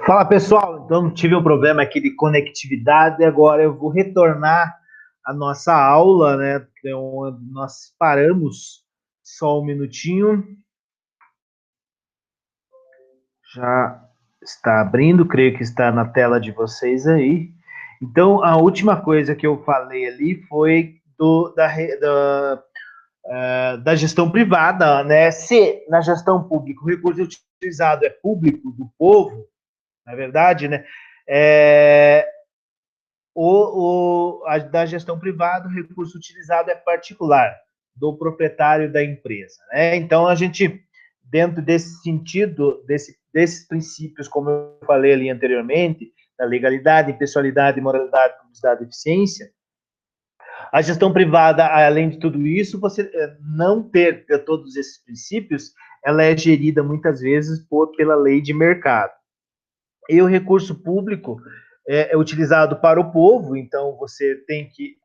Fala pessoal, então tive um problema aqui de conectividade, agora eu vou retornar à nossa aula, né? Então, nós paramos só um minutinho, já está abrindo, creio que está na tela de vocês aí. Então, a última coisa que eu falei ali foi da gestão privada, né? Se na gestão pública o recurso utilizado é público, do povo, na verdade, né? É, da gestão privada, o recurso utilizado é particular, do proprietário da empresa. Né? Então, a gente, dentro desse sentido, desses princípios, como eu falei ali anteriormente, da legalidade, impessoalidade, moralidade, publicidade e eficiência, a gestão privada, além de tudo isso, você não ter todos esses princípios, ela é gerida muitas vezes pela lei de mercado. E o recurso público é utilizado para o povo, então você tem que,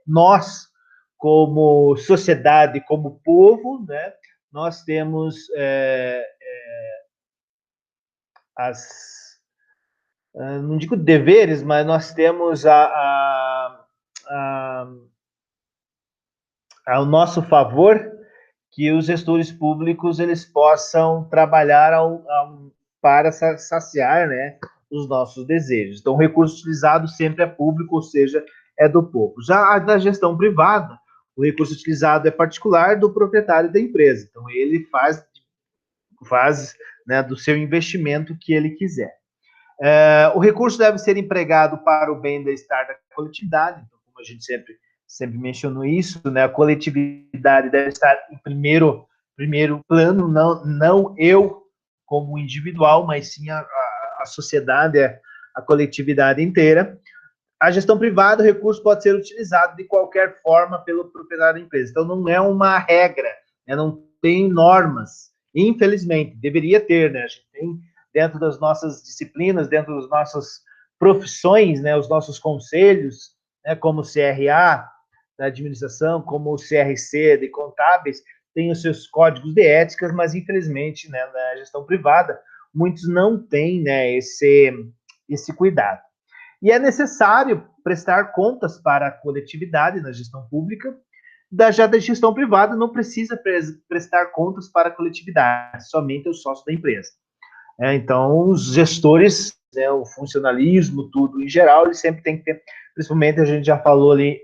nós, como sociedade, como povo, né, nós temos não digo deveres, mas nós temos ao nosso favor que os gestores públicos eles possam trabalhar para saciar, né, os nossos desejos. Então, o recurso utilizado sempre é público, ou seja, é do povo. Já a da gestão privada, o recurso utilizado é particular do proprietário da empresa. Então, ele faz né, do seu investimento que ele quiser. O recurso deve ser empregado para o bem-estar da coletividade, então, como a gente sempre mencionou isso, né, a coletividade deve estar em primeiro plano, não eu como individual, mas sim a sociedade, a coletividade inteira. A gestão privada, o recurso pode ser utilizado de qualquer forma pelo proprietário da empresa. Então, não é uma regra, né, não tem normas. Infelizmente, deveria ter, né? A gente tem dentro das nossas disciplinas, dentro das nossas profissões, né, os nossos conselhos, né, como o CRA da administração, como o CRC de contábeis, tem os seus códigos de éticas, mas infelizmente, né, na gestão privada, muitos não têm, né, esse cuidado. E é necessário prestar contas para a coletividade na gestão pública. Já da gestão privada, não precisa prestar contas para a coletividade, somente o sócio da empresa. Então, os gestores, né, o funcionalismo, tudo em geral, ele sempre tem que ter, principalmente a gente já falou ali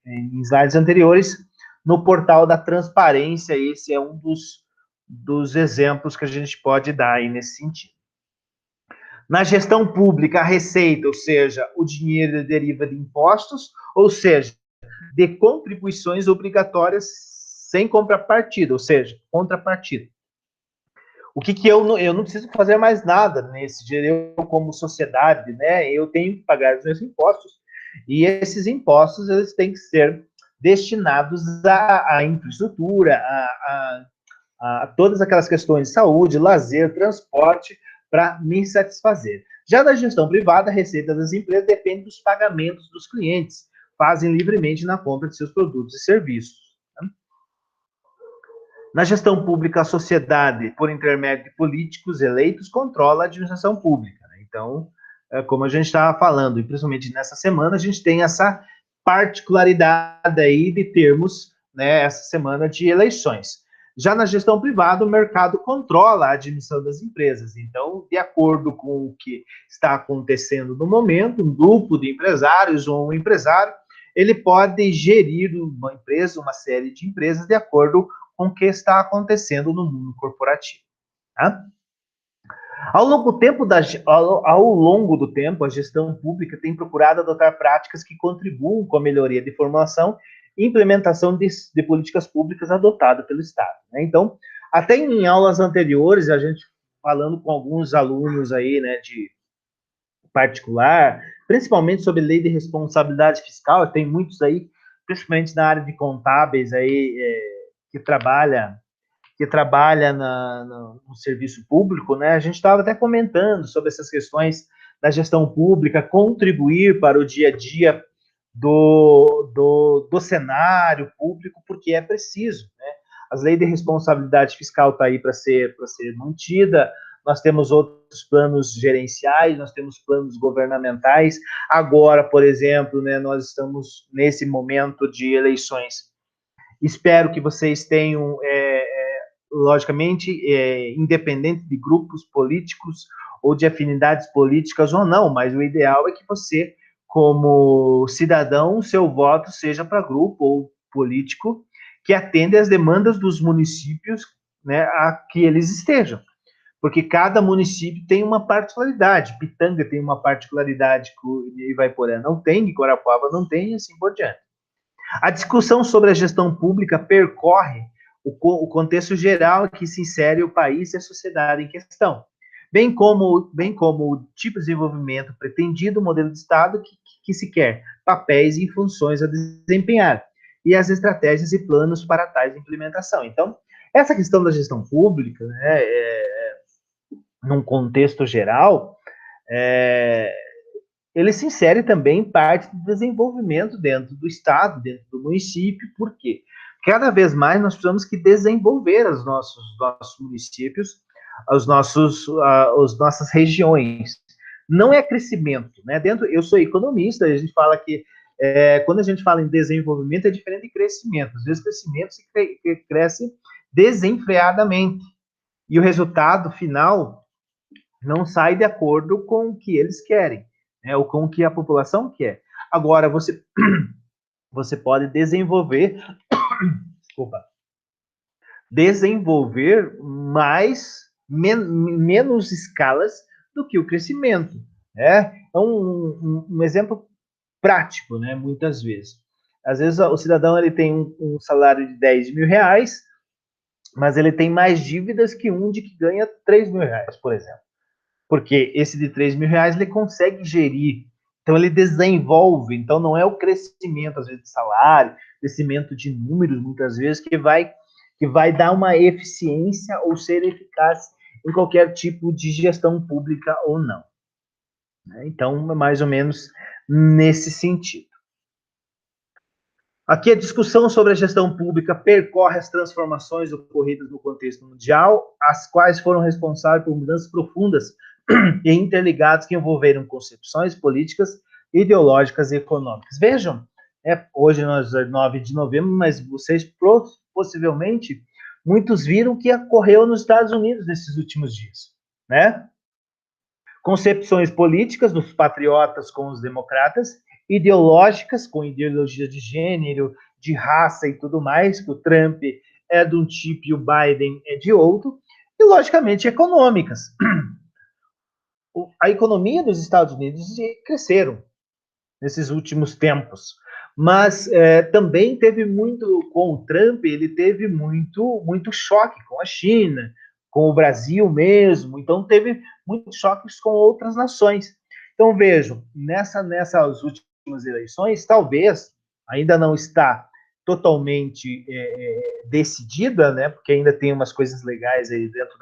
em slides anteriores, no portal da transparência, esse é um dos exemplos que a gente pode dar aí nesse sentido. Na gestão pública, a receita, ou seja, o dinheiro deriva de impostos, ou seja, de contribuições obrigatórias sem contrapartida, ou seja, contrapartida. O que eu não preciso fazer mais nada nesse dia, eu como sociedade, né, eu tenho que pagar os meus impostos, e esses impostos eles têm que ser destinados à infraestrutura, a todas aquelas questões de saúde, lazer, transporte, para me satisfazer. Já da gestão privada, a receita das empresas depende dos pagamentos dos clientes, fazem livremente na compra de seus produtos e serviços. Na gestão pública, a sociedade, por intermédio de políticos eleitos, controla a administração pública. Né? Então, como a gente estava falando, e principalmente nessa semana, a gente tem essa particularidade aí de termos, né, essa semana de eleições. Já na gestão privada, o mercado controla a administração das empresas. Então, de acordo com o que está acontecendo no momento, um grupo de empresários ou um empresário, ele pode gerir uma empresa, uma série de empresas, de acordo com o que está acontecendo no mundo corporativo. Tá? Ao longo do tempo, a gestão pública tem procurado adotar práticas que contribuam com a melhoria de formulação e implementação de políticas públicas adotadas pelo Estado. Né? Então, até em aulas anteriores, a gente falando com alguns alunos aí, né, de particular, principalmente sobre lei de responsabilidade fiscal, tem muitos aí, principalmente na área de contábeis aí, que trabalha no serviço público, né? A gente estava até comentando sobre essas questões da gestão pública, contribuir para o dia a dia do cenário público, porque é preciso, né? As leis de responsabilidade fiscal tá aí para ser mantida, nós temos outros planos gerenciais, nós temos planos governamentais. Agora, por exemplo, né, nós estamos nesse momento de eleições. Espero que vocês tenham, logicamente, independente de grupos políticos ou de afinidades políticas ou não, mas o ideal é que você, como cidadão, seu voto seja para grupo ou político que atende às demandas dos municípios, né, a que eles estejam. Porque cada município tem uma particularidade. Pitanga tem uma particularidade que Ivaiporã não tem, que Guarapuava não tem, e assim por diante. A discussão sobre a gestão pública percorre o contexto geral em que se insere o país e a sociedade em questão, bem como o tipo de desenvolvimento pretendido, o modelo de Estado que se quer, papéis e funções a desempenhar, e as estratégias e planos para tais implementação. Então, essa questão da gestão pública, né, num contexto geral, ele se insere também em parte do desenvolvimento dentro do Estado, dentro do município. Por quê? Cada vez mais nós precisamos que desenvolver os nossos municípios, as nossas regiões. Não é crescimento, né? Eu sou economista, a gente fala que quando a gente fala em desenvolvimento é diferente de crescimento. Às vezes crescimento se cresce desenfreadamente e o resultado final não sai de acordo com o que eles querem, né, ou com o que a população quer. Agora, você pode desenvolver, desculpa, desenvolver menos escalas do que o crescimento. Né? É um exemplo prático, né, muitas vezes. Às vezes o cidadão ele tem um salário de 10 mil reais, mas ele tem mais dívidas que um de que ganha 3 mil reais, por exemplo. Porque esse de 3 mil reais ele consegue gerir, então ele desenvolve, então não é o crescimento, às vezes, de salário, crescimento de números, muitas vezes, que vai dar uma eficiência ou ser eficaz em qualquer tipo de gestão pública ou não. Então, mais ou menos nesse sentido. Aqui a discussão sobre a gestão pública percorre as transformações ocorridas no contexto mundial, as quais foram responsáveis por mudanças profundas e interligadas que envolveram concepções políticas, ideológicas e econômicas. Vejam, hoje nós é 9 de novembro, mas vocês possivelmente, muitos viram o que ocorreu nos Estados Unidos nesses últimos dias, né? Concepções políticas dos patriotas com os democratas, ideológicas, com ideologia de gênero, de raça e tudo mais, que o Trump é de um tipo e o Biden é de outro, e, logicamente, econômicas. A economia dos Estados Unidos cresceram nesses últimos tempos, mas também teve muito, com o Trump, ele teve muito choque com a China, com o Brasil mesmo, então teve muitos choques com outras nações. Então, vejam, nessas últimas eleições, talvez, ainda não está totalmente decidida, né, porque ainda tem umas coisas legais aí dentro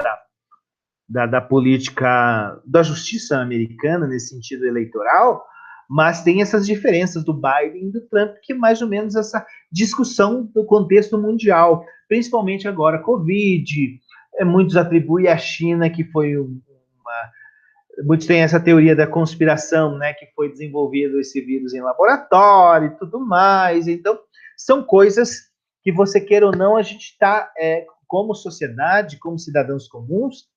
da política, da justiça americana, nesse sentido eleitoral, mas tem essas diferenças do Biden e do Trump, que é mais ou menos essa discussão do contexto mundial, principalmente agora, Covid, muitos atribuem à China, que foi muitos têm essa teoria da conspiração, né, que foi desenvolvido esse vírus em laboratório e tudo mais. Então, são coisas que, você queira ou não, a gente está, como sociedade, como cidadãos comuns,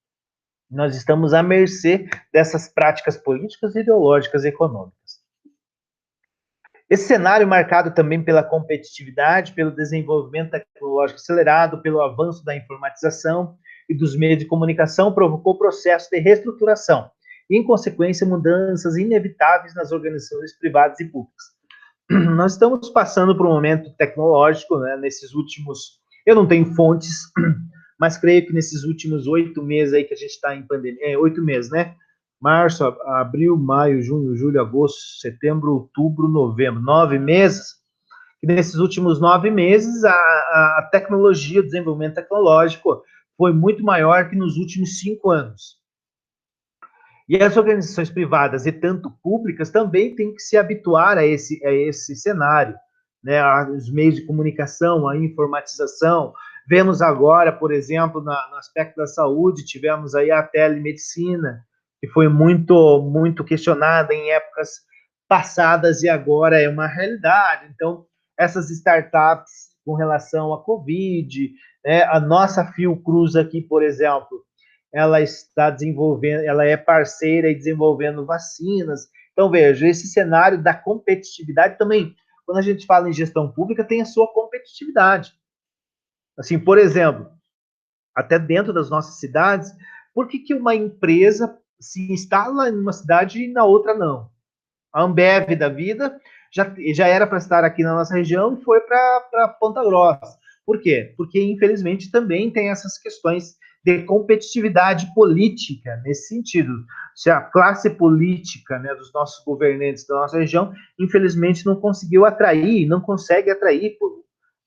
nós estamos à mercê dessas práticas políticas, ideológicas e econômicas. Esse cenário, marcado também pela competitividade, pelo desenvolvimento tecnológico acelerado, pelo avanço da informatização e dos meios de comunicação, provocou processo de reestruturação e, em consequência, mudanças inevitáveis nas organizações privadas e públicas. Nós estamos passando por um momento tecnológico, né, nesses últimos... Eu não tenho fontes, mas creio que nesses últimos 8 meses aí que a gente está em pandemia, 8 meses, né? Março, abril, maio, junho, julho, agosto, setembro, outubro, novembro, 9 meses. E nesses últimos 9 meses, a tecnologia, o desenvolvimento tecnológico foi muito maior que nos últimos 5 anos. E as organizações privadas e tanto públicas também têm que se habituar a esse cenário, né? Os meios de comunicação, a informatização, Vemos agora, por exemplo, no aspecto da saúde, tivemos aí a telemedicina, que foi muito questionada em épocas passadas e agora é uma realidade. Então, essas startups com relação à Covid, né, a nossa Fiocruz aqui, por exemplo, ela está desenvolvendo, ela é parceira e desenvolvendo vacinas. Então, veja, esse cenário da competitividade também, quando a gente fala em gestão pública, tem a sua competitividade. Assim, por exemplo, até dentro das nossas cidades, por que uma empresa se instala em uma cidade e na outra não? A Ambev da vida já era para estar aqui na nossa região e foi para Ponta Grossa. Por quê? Porque, infelizmente, também tem essas questões de competitividade política nesse sentido. Se a classe política, né, dos nossos governantes da nossa região, infelizmente, não conseguiu atrair, não consegue atrair,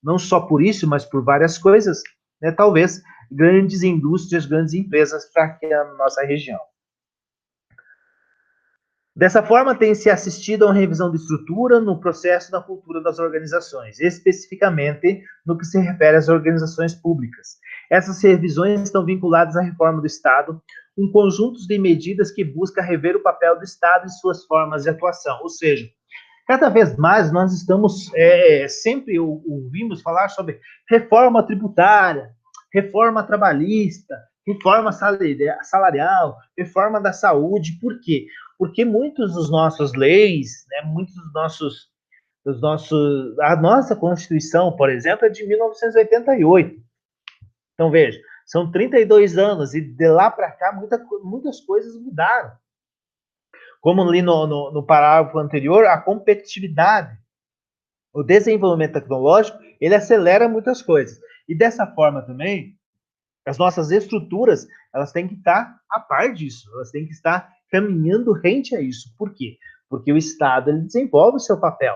não só por isso, mas por várias coisas, né, talvez grandes indústrias, grandes empresas para aqui a nossa região. Dessa forma, tem-se assistido a uma revisão de estrutura no processo da cultura das organizações, especificamente no que se refere às organizações públicas. Essas revisões estão vinculadas à reforma do Estado, um conjunto de medidas que busca rever o papel do Estado e suas formas de atuação. Ou seja, cada vez mais nós estamos, sempre ouvimos falar sobre reforma tributária, reforma trabalhista, reforma salarial, reforma da saúde. Por quê? Porque muitos dos nossos leis, né, muitos a nossa Constituição, por exemplo, é de 1988. Então, veja, são 32 anos e de lá para cá muitas coisas mudaram. Como ali no parágrafo anterior, a competitividade, o desenvolvimento tecnológico, ele acelera muitas coisas. E dessa forma também, as nossas estruturas, elas têm que estar a par disso, elas têm que estar caminhando rente a isso. Por quê? Porque o Estado, ele desenvolve o seu papel.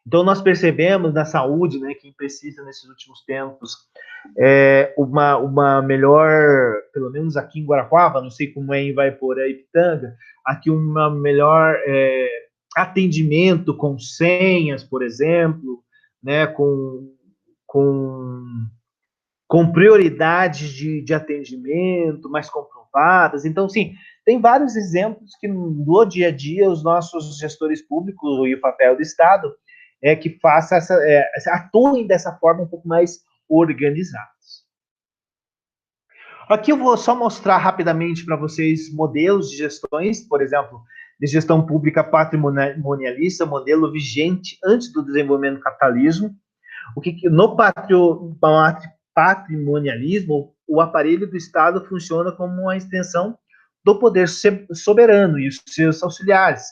Então, nós percebemos na saúde, né, quem precisa nesses últimos tempos, uma melhor, pelo menos aqui em Guarapuava, não sei como é em Ivaiporã e Pitanga, aqui uma melhor atendimento com senhas, por exemplo, né, com, com prioridades de atendimento mais comprovadas. Então, sim, tem vários exemplos que no dia a dia os nossos gestores públicos e o papel do Estado que faça atuem dessa forma um pouco mais organizados. Aqui eu vou só mostrar rapidamente para vocês modelos de gestões, por exemplo, de gestão pública patrimonialista, modelo vigente antes do desenvolvimento do capitalismo. O que no patrimonialismo, o aparelho do Estado funciona como uma extensão do poder soberano e os seus auxiliares,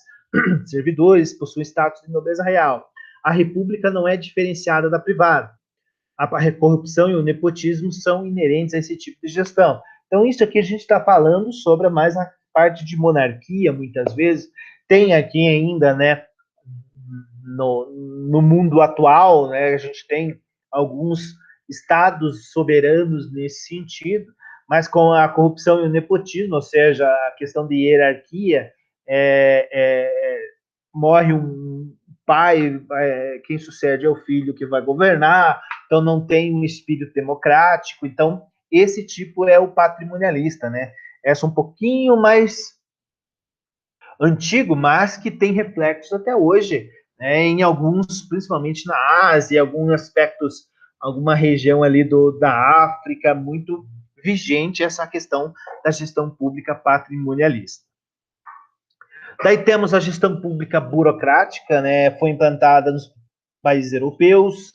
servidores, possuem status de nobreza real. A república não é diferenciada da privada. A corrupção e o nepotismo são inerentes a esse tipo de gestão. Então, isso aqui a gente está falando sobre mais a parte de monarquia, muitas vezes. Tem aqui ainda, né, no mundo atual, né, a gente tem alguns estados soberanos nesse sentido, mas com a corrupção e o nepotismo, ou seja, a questão de hierarquia, morre um pai, quem sucede é o filho que vai governar, então não tem um espírito democrático, então esse tipo é o patrimonialista, né? Essa um pouquinho mais antigo, mas que tem reflexos até hoje, né, em alguns, principalmente na Ásia, alguns aspectos, alguma região ali da África, muito vigente essa questão da gestão pública patrimonialista. Daí temos a gestão pública burocrática, né, foi implantada nos países europeus,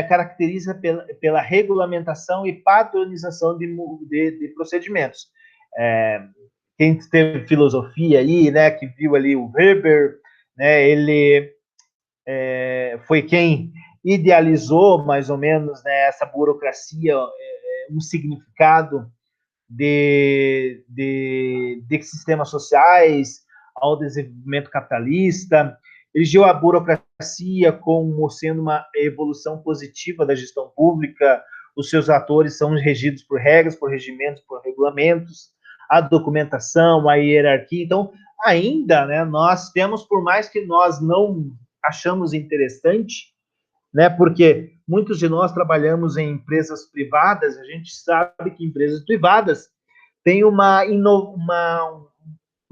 caracteriza pela regulamentação e padronização de procedimentos. Quem teve filosofia aí, né, que viu ali o Weber, né, ele foi quem idealizou mais ou menos, né, essa burocracia, um significado de sistemas sociais ao desenvolvimento capitalista, erigiu a burocracia como sendo uma evolução positiva da gestão pública, os seus atores são regidos por regras, por regimentos, por regulamentos, a documentação, a hierarquia. Então, ainda, né, nós temos, por mais que nós não achamos interessante, né? Porque muitos de nós trabalhamos em empresas privadas, a gente sabe que empresas privadas têm como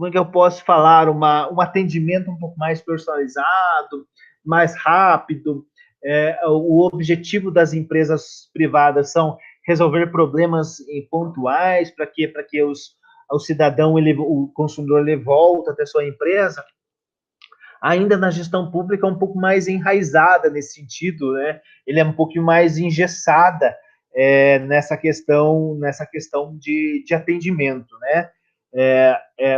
é que eu posso falar, um atendimento um pouco mais personalizado, mais rápido. O objetivo das empresas privadas são resolver problemas pontuais para que o cidadão, o consumidor, ele volta até sua empresa. Ainda na gestão pública é um pouco mais enraizada nesse sentido, né? Ele é um pouquinho mais engessada nessa questão de atendimento, né?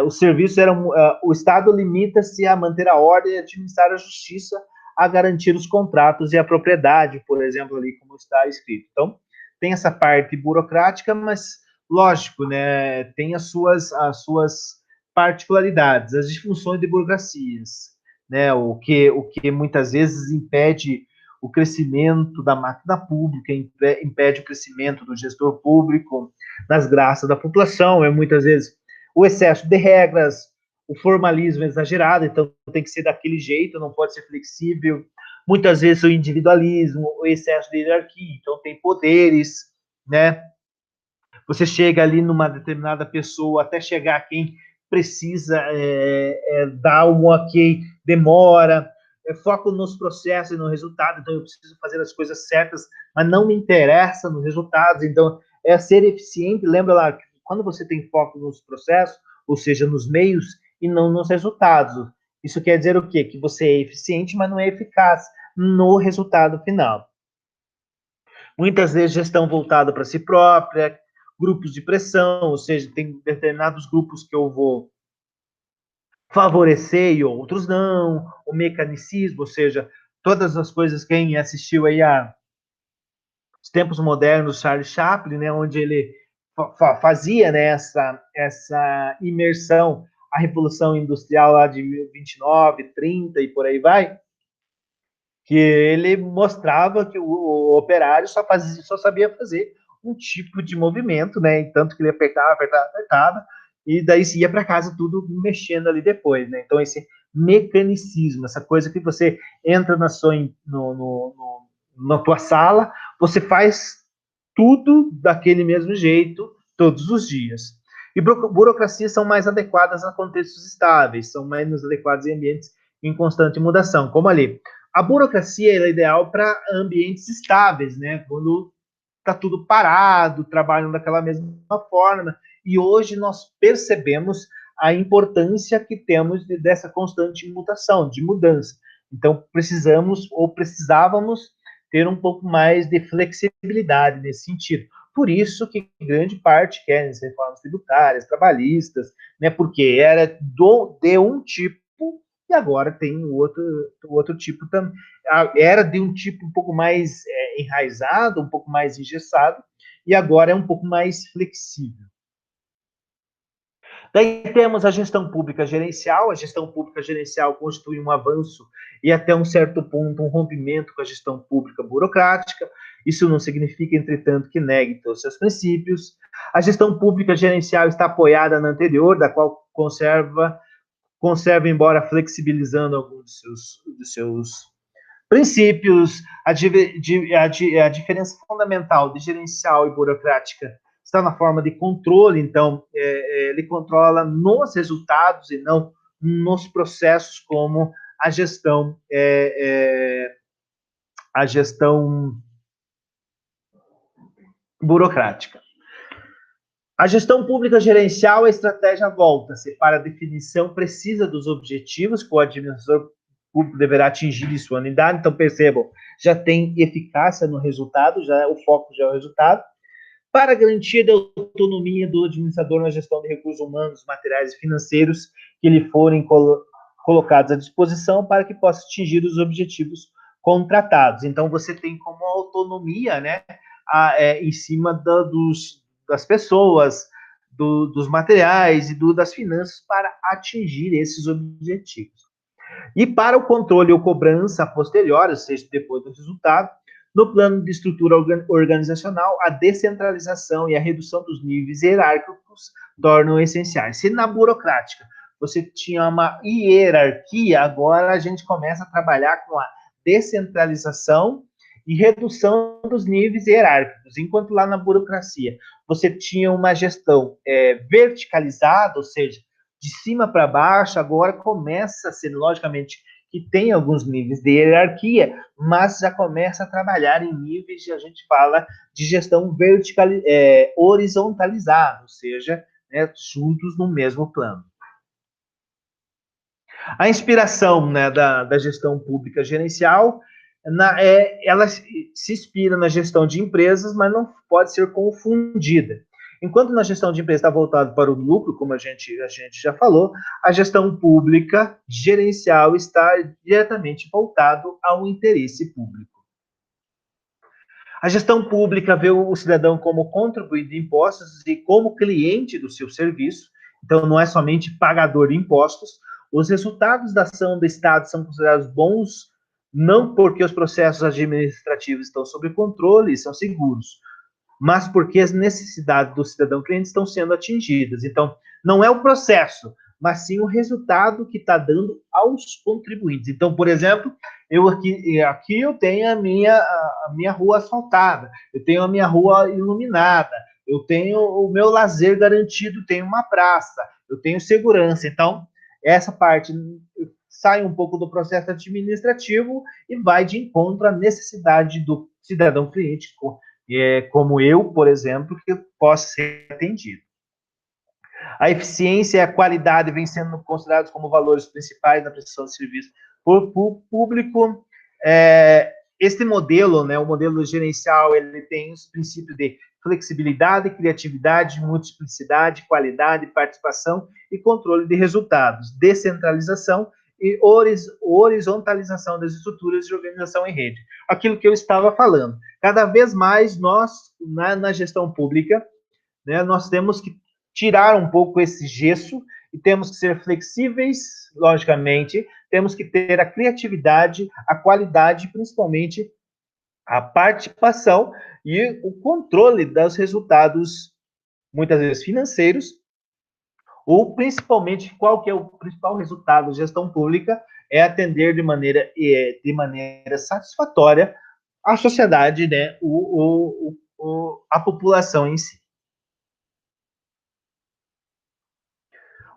Os serviços eram, o Estado limita-se a manter a ordem e administrar a justiça, a garantir os contratos e a propriedade, por exemplo, ali como está escrito. Então, tem essa parte burocrática, mas lógico, né? Tem as suas particularidades, as disfunções de burocracias, né? O que muitas vezes impede o crescimento da máquina pública, impede o crescimento do gestor público nas graças da população, muitas vezes o excesso de regras, o formalismo exagerado, então tem que ser daquele jeito, não pode ser flexível, muitas vezes o individualismo, o excesso de hierarquia, então tem poderes, né? Você chega ali numa determinada pessoa, até chegar a quem precisa dar um ok, demora, foco nos processos e no resultado, então eu preciso fazer as coisas certas, mas não me interessa nos resultados, então é ser eficiente, lembra lá, quando você tem foco nos processos, ou seja, nos meios, e não nos resultados, isso quer dizer o quê? Que você é eficiente, mas não é eficaz no resultado final. Muitas vezes gestão voltada para si própria, grupos de pressão, ou seja, tem determinados grupos que eu vou favorecer e outros não, o mecanicismo, ou seja, todas as coisas, quem assistiu aí a os tempos modernos, Charles Chaplin, né, onde ele fazia, né, essa imersão, a Revolução Industrial lá de 29, 30 e por aí vai, que ele mostrava que o operário só sabia fazer um tipo de movimento, né? Tanto que ele apertava, apertava, apertava, e daí se ia para casa tudo mexendo ali depois, né? Então, esse mecanicismo, essa coisa que você entra na tua sala, você faz tudo daquele mesmo jeito todos os dias. E burocracias são mais adequadas a contextos estáveis, são menos adequadas em ambientes em constante mudação, como ali. A burocracia é ideal para ambientes estáveis, né? Quando está tudo parado, trabalham daquela mesma forma. E hoje nós percebemos a importância que temos dessa constante mutação, de mudança. Então, precisávamos ter um pouco mais de flexibilidade nesse sentido. Por isso que grande parte querem as reformas tributárias, trabalhistas, né? Porque era de um tipo e agora tem o outro tipo também. Era de um tipo um pouco mais enraizado, um pouco mais engessado, e agora é um pouco mais flexível. Daí temos a gestão pública gerencial. A gestão pública gerencial constitui um avanço e até um certo ponto um rompimento com a gestão pública burocrática. Isso não significa, entretanto, que negue todos os seus princípios. A gestão pública gerencial está apoiada na anterior, da qual conserva, embora flexibilizando alguns dos seus princípios. A diferença fundamental de gerencial e burocrática está na forma de controle, então, ele controla nos resultados e não nos processos, como a gestão burocrática. A gestão pública gerencial, a estratégia volta-se para a definição precisa dos objetivos que o administrador público deverá atingir em sua unidade. Então, percebam, já tem eficácia no resultado, o foco já é o resultado. Para a garantia da autonomia do administrador na gestão de recursos humanos, materiais e financeiros que lhe forem colocados à disposição para que possa atingir os objetivos contratados. Então, você tem como autonomia, né, em cima das pessoas, dos materiais e das finanças para atingir esses objetivos. E para o controle ou cobrança posterior, ou seja, depois do resultado, no plano de estrutura organizacional, a descentralização e a redução dos níveis hierárquicos tornam essenciais. Se na burocrática você tinha uma hierarquia, agora a gente começa a trabalhar com a descentralização e redução dos níveis hierárquicos. Enquanto lá na burocracia você tinha uma gestão verticalizada, ou seja, de cima para baixo, agora começa a ser, logicamente, que tem alguns níveis de hierarquia, mas já começa a trabalhar em níveis, a gente fala, de gestão horizontalizada, ou seja, né, juntos no mesmo plano. A inspiração, né, da gestão pública gerencial, ela se inspira na gestão de empresas, mas não pode ser confundida. Enquanto na gestão de empresa está voltado para o lucro, como a gente já falou, a gestão pública gerencial está diretamente voltado ao interesse público. A gestão pública vê o cidadão como contribuinte de impostos e como cliente do seu serviço, então não é somente pagador de impostos. Os resultados da ação do Estado são considerados bons, não porque os processos administrativos estão sob controle e são seguros, mas porque as necessidades do cidadão cliente estão sendo atingidas. Então, não é o processo, mas sim o resultado que está dando aos contribuintes. Então, por exemplo, aqui eu tenho a minha rua asfaltada, eu tenho a minha rua iluminada, eu tenho o meu lazer garantido, tenho uma praça, eu tenho segurança. Então, essa parte sai um pouco do processo administrativo e vai de encontro à necessidade do cidadão cliente, como eu, por exemplo, que possa ser atendido. A eficiência e a qualidade vêm sendo considerados como valores principais da prestação de serviço público. Este modelo, né, o modelo gerencial, ele tem os princípios de flexibilidade, criatividade, multiplicidade, qualidade, participação e controle de resultados, descentralização e horizontalização das estruturas de organização em rede. Aquilo que eu estava falando. Cada vez mais nós, na gestão pública, né, nós temos que tirar um pouco esse gesso e temos que ser flexíveis, logicamente, temos que ter a criatividade, a qualidade, principalmente a participação e o controle dos resultados, muitas vezes financeiros, ou principalmente qual que é o principal resultado da gestão pública, é atender de maneira satisfatória a sociedade, né, a população em si.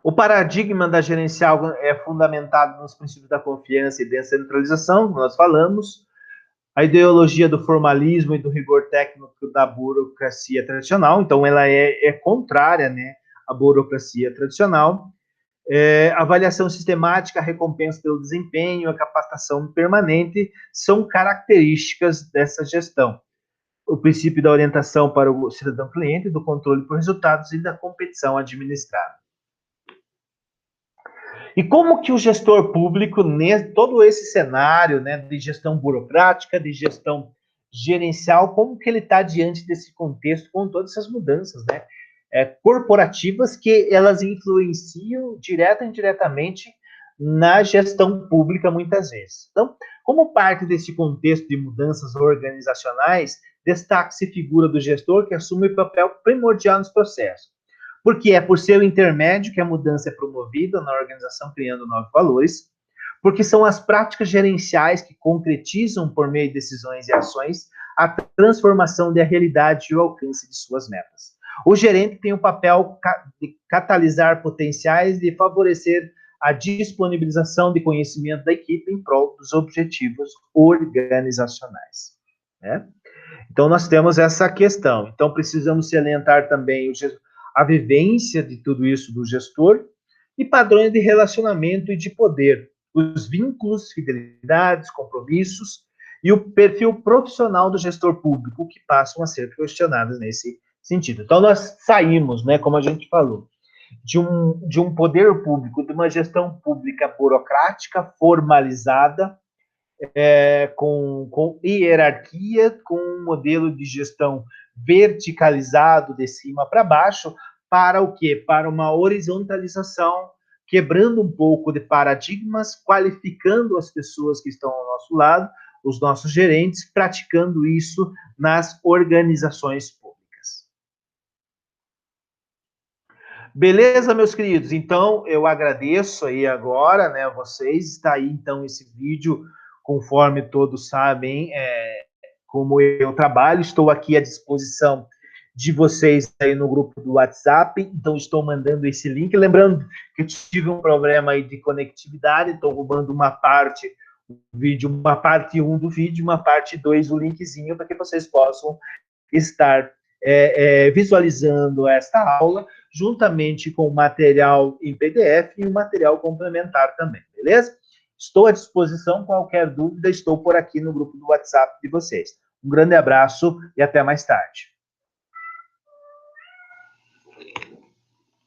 O paradigma da gerencial é fundamentado nos princípios da confiança e descentralização, como nós falamos. A ideologia do formalismo e do rigor técnico da burocracia tradicional, então ela é contrária, né, à burocracia tradicional. Avaliação sistemática, a recompensa pelo desempenho, a capacitação permanente são características dessa gestão. O princípio da orientação para o cidadão cliente, do controle por resultados e da competição administrada. E como que o gestor público, todo esse cenário, né, de gestão burocrática, de gestão gerencial, como que ele está diante desse contexto com todas essas mudanças, né, corporativas que elas influenciam direta e indiretamente na gestão pública muitas vezes. Então, como parte desse contexto de mudanças organizacionais, destaque-se a figura do gestor que assume o papel primordial nos processos. Porque é por ser o intermédio que a mudança é promovida na organização, criando novos valores, porque são as práticas gerenciais que concretizam, por meio de decisões e ações, a transformação da realidade e o alcance de suas metas. O gerente tem o papel de catalisar potenciais e favorecer a disponibilização de conhecimento da equipe em prol dos objetivos organizacionais, né? Então, nós temos essa questão. Então, precisamos salientar também a vivência de tudo isso do gestor e padrões de relacionamento e de poder, os vínculos, fidelidades, compromissos e o perfil profissional do gestor público que passam a ser questionados nesse sentido. Então, nós saímos, né, como a gente falou, de um poder público, de uma gestão pública burocrática, formalizada, com hierarquia, com um modelo de gestão verticalizado de cima para baixo, para o quê? Para uma horizontalização, quebrando um pouco de paradigmas, qualificando as pessoas que estão ao nosso lado, os nossos gerentes, praticando isso nas organizações públicas. Beleza, meus queridos? Então, eu agradeço aí agora, né, a vocês. Está aí, então, esse vídeo, conforme todos sabem, como eu trabalho. Estou aqui à disposição de vocês aí no grupo do WhatsApp, então estou mandando esse link. Lembrando que eu tive um problema aí de conectividade, estou roubando uma parte do vídeo, uma parte 1 do vídeo, uma parte 2 do linkzinho, para que vocês possam estar visualizando esta aula, juntamente com o material em PDF e o material complementar também, beleza? Estou à disposição, qualquer dúvida, estou por aqui no grupo do WhatsApp de vocês. Um grande abraço e até mais tarde.